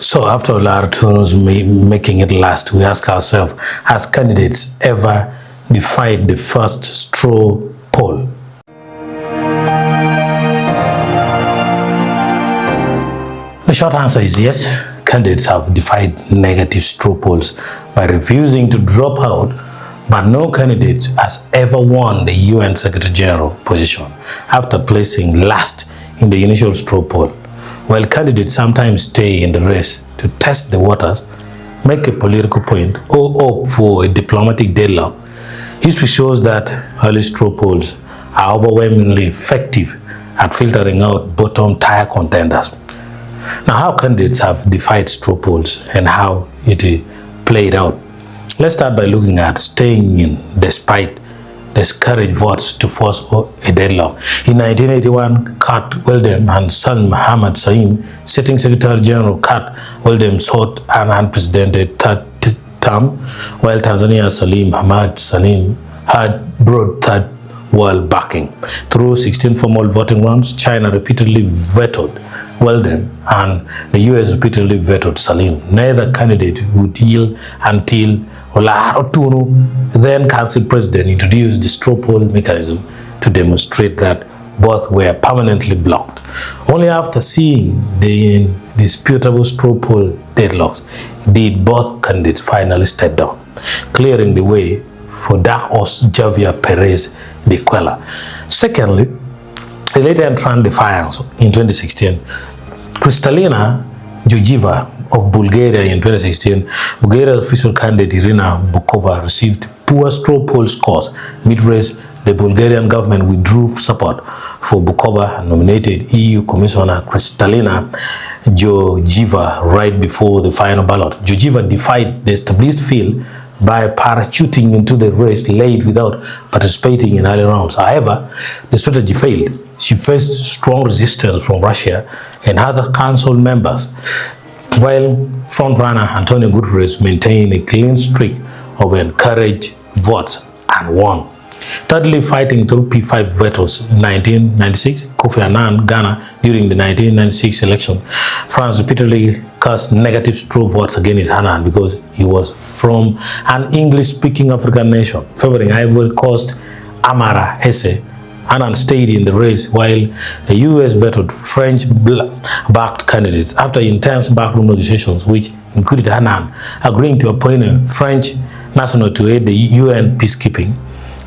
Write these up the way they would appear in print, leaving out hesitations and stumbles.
So after Otunnu's making it last, we ask ourselves, has candidates ever defied the first straw poll? The short answer is yes. Candidates have defied negative straw polls by refusing to drop out, but no candidate has ever won the UN Secretary General position after placing last in the initial straw poll. While candidates sometimes stay in the race to test the waters, make a political point, or opt for a diplomatic deadlock, history shows that early straw polls are overwhelmingly effective at filtering out bottom-tier contenders. Now, how candidates have defied straw polls and how it played out. Let's start by looking at staying in despite discouraged votes to force a deadlock. In 1981, Kurt Wildheim and Salim Ahmed Saim, sitting Secretary General Kurt Wildheim, sought an unprecedented third term, while Tanzania's Salim Ahmed Salim had broad third world backing. Through 16 formal voting rounds, China repeatedly vetoed Wildheim and the US repeatedly vetoed Salim. Neither candidate would yield until Otunnu, then council president, introduced the straw poll mechanism to demonstrate that both were permanently blocked. Only after seeing the indisputable straw poll deadlocks did both candidates finally step down, clearing the way for dark horse Javier Perez de Cuellar. Secondly, a later entrant defiance in 2016. Kristalina Georgieva of Bulgaria in 2016, Bulgaria's official candidate Irina Bokova received poor straw poll scores. Mid-race, the Bulgarian government withdrew support for Bokova and nominated EU Commissioner Kristalina Georgieva right before the final ballot. Georgieva defied the established field by parachuting into the race late without participating in early rounds. However, the strategy failed. She faced strong resistance from Russia and other council members, while frontrunner Antonio Guterres maintained a clean streak of encouraged votes and won. Thirdly, fighting through P5 vetoes in 1996, Kofi Annan, Ghana, during the 1996 election, France repeatedly cast negative straw votes against Annan because he was from an English-speaking African nation, favoring Ivory Coast Amara Hesse. Annan stayed in the race while the US vetoed French-backed candidates after intense backroom negotiations, which included Annan agreeing to appoint a French national to aid the UN peacekeeping.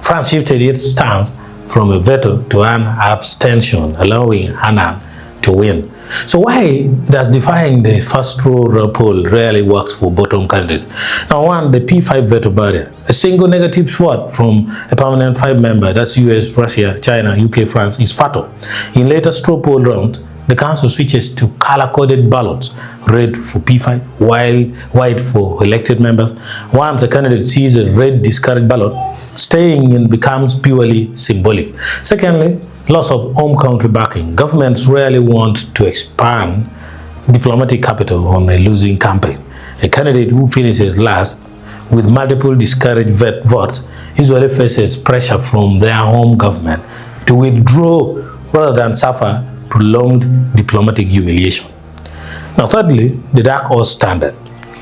France shifted its stance from a veto to an abstention, allowing Annan to win. So why does defying the first straw poll rarely works for bottom candidates? Now, one, the P5 veto barrier. A single negative vote from a permanent 5-member, that's US, Russia, China, UK, France, is fatal. In later straw poll rounds, the council switches to color-coded ballots, red for P5, white for elected members. Once a candidate sees a red discarded ballot, staying in becomes purely symbolic. Secondly, loss of home country backing. Governments rarely want to expand diplomatic capital on a losing campaign. A candidate who finishes last with multiple discouraged votes usually faces pressure from their home government to withdraw rather than suffer prolonged diplomatic humiliation. Now, thirdly, the dark horse standard.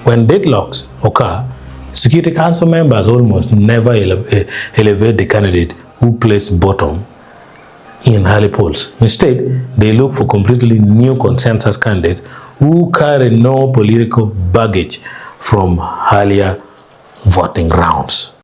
When deadlocks occur, Security Council members almost never elevate the candidate who placed bottom in early polls. Instead, they look for completely new consensus candidates who carry no political baggage from earlier voting rounds.